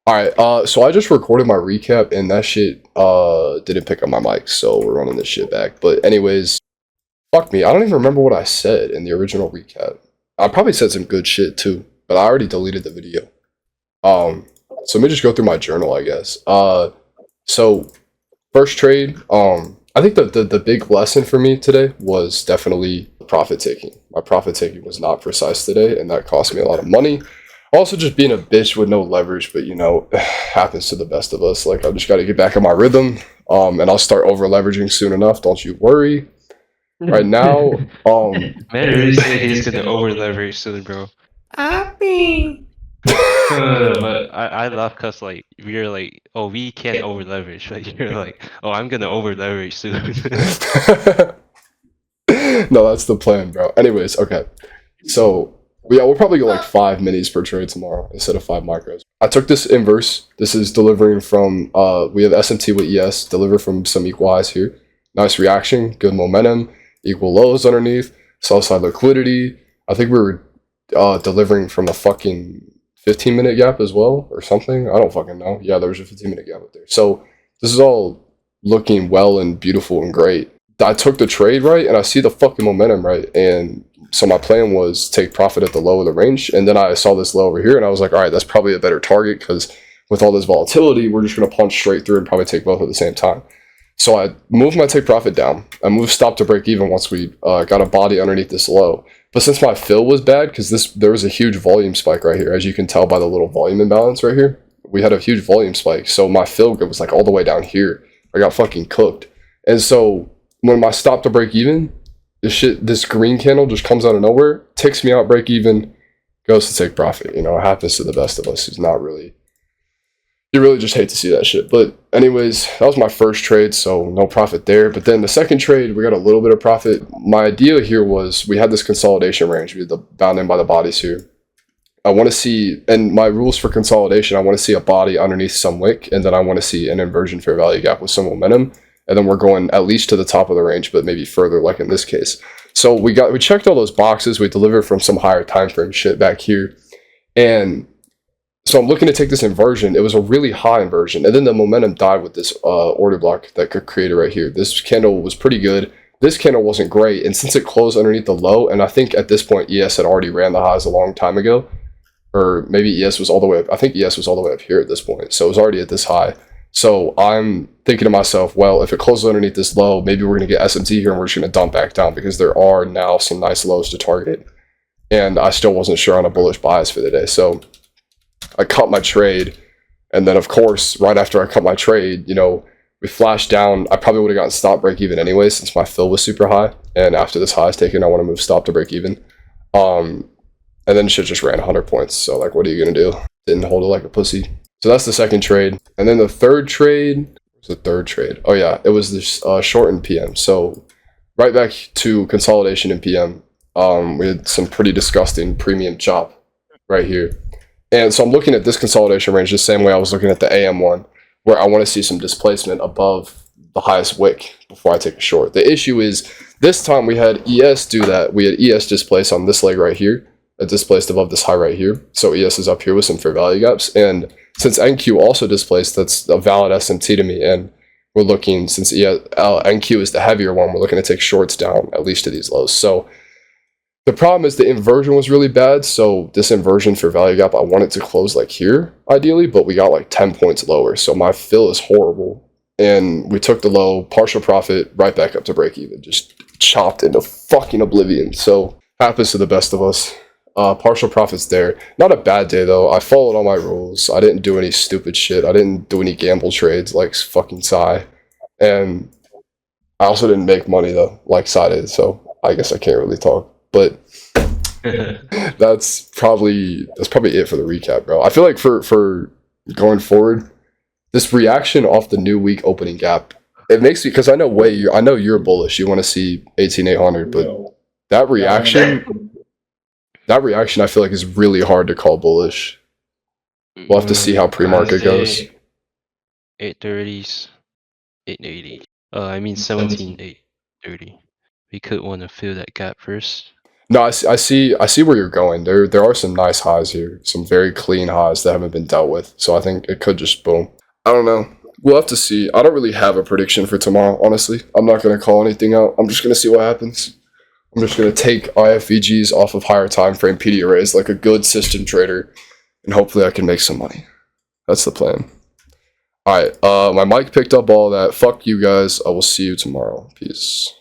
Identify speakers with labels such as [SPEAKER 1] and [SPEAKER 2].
[SPEAKER 1] Alright, so I just recorded my recap and that shit didn't pick up my mic, so we're running this shit back. But anyways, fuck me, I don't even remember what I said in the original recap. I probably said some good shit too, but I already deleted the video. Um, so let me just go through my journal, I guess. So first trade, I think the big lesson for me today was definitely profit taking. My profit taking was not precise today, and that cost me a lot of money. Also, just being a bitch with no leverage, but happens to the best of us. Like, I just got to get back in my rhythm, and I'll start over leveraging soon enough. Don't you worry. Right now,
[SPEAKER 2] Man really said he's gonna over leverage soon, bro.
[SPEAKER 3] Happy.
[SPEAKER 2] No, but I laugh cause like we're like, oh, we can't over leverage, but you're like, oh, I'm gonna over leverage soon.
[SPEAKER 1] no, that's the plan, bro. Anyways, okay. So we'll probably go like 5 minis per trade tomorrow instead of 5 micros. I took this inverse. This is delivering from we have SMT with ES, deliver from some equal highs here. Nice reaction, good momentum, equal lows underneath, sell side liquidity. I think we were delivering from a fucking 15-minute gap as well or something. I don't fucking know. Yeah, there was a 15-minute gap up there. So this is all looking well and beautiful and great. I took the trade right and I see the fucking momentum right, and so my plan was take profit at the low of the range, and then I saw this low over here and I was like, all right, that's probably a better target because with all this volatility we're just going to punch straight through and probably take both at the same time. So I moved my take profit down. I moved stop to break even once we got a body underneath this low. But since my fill was bad, because there was a huge volume spike right here, as you can tell by the little volume imbalance right here, we had a huge volume spike. So my fill was like all the way down here. I got fucking cooked. And so when my stop to break even, this green candle just comes out of nowhere, ticks me out, break even, goes to take profit. It happens to the best of us. Who's not really. You really just hate to see that shit. But anyways, that was my first trade, so no profit there. But then the second trade, we got a little bit of profit. My idea here was we had this consolidation range. We had the bound in by the bodies here. I want to see, and my rules for consolidation, I want to see a body underneath some wick, and then I want to see an inversion fair value gap with some momentum. And then we're going at least to the top of the range, but maybe further, like in this case. So we checked all those boxes. We delivered from some higher time frame shit back here. And so I'm looking to take this inversion. It was a really high inversion. And then the momentum died with this order block that got created right here. This candle was pretty good. This candle wasn't great. And since it closed underneath the low, and I think at this point ES had already ran the highs a long time ago, or maybe ES was all the way up. I think ES was all the way up here at this point. So it was already at this high. So I'm thinking to myself, well, if it closes underneath this low, maybe we're going to get SMT here and we're just going to dump back down because there are now some nice lows to target. And I still wasn't sure on a bullish bias for the day. So I cut my trade. And then, of course, right after I cut my trade, we flashed down. I probably would have gotten stop break even anyway since my fill was super high. And after this high is taken, I want to move stop to break even. And then shit just ran 100 points. So, like, what are you going to do? Didn't hold it like a pussy. So that's the second trade. And then the third trade, oh yeah, it was this short in PM. So right back to consolidation in PM. We had some pretty disgusting premium chop right here. And so I'm looking at this consolidation range the same way I was looking at the AM one, where I want to see some displacement above the highest wick before I take a short. The issue is this time we had ES do that. We had ES displace on this leg right here. It displaced above this high right here. So ES is up here with some fair value gaps. And since NQ also displaced, that's a valid SMT to me. And we're looking, since NQ is the heavier one, we're looking to take shorts down at least to these lows. So the problem is the inversion was really bad. So this inversion for value gap, I want it to close like here, ideally, but we got like 10 points lower. So my fill is horrible. And we took the low, partial profit, right back up to break even, just chopped into fucking oblivion. So happens to the best of us. Partial profits there. Not a bad day though. I followed all my rules. I didn't do any stupid shit. I didn't do any gamble trades like fucking Psy. And I also didn't make money though, like Psy did. So I guess I can't really talk. But that's probably it for the recap, bro. I feel like for going forward, this reaction off the new week opening gap, it makes me, because I know you're bullish. You want to see 18,800, but that reaction. That reaction, I feel like, is really hard to call bullish. We'll have to see how pre-market goes.
[SPEAKER 2] 830s, 880. I mean 17, 830. We could want to fill that gap first.
[SPEAKER 1] No, I see where you're going. There are some nice highs here, some very clean highs that haven't been dealt with. So I think it could just boom. I don't know. We'll have to see. I don't really have a prediction for tomorrow, honestly. I'm not gonna call anything out. I'm just gonna see what happens. I'm just gonna take IFVGs off of higher time frame PDRAs like a good system trader, and hopefully I can make some money. That's the plan. All right. My mic picked up all that. Fuck you guys. I will see you tomorrow. Peace.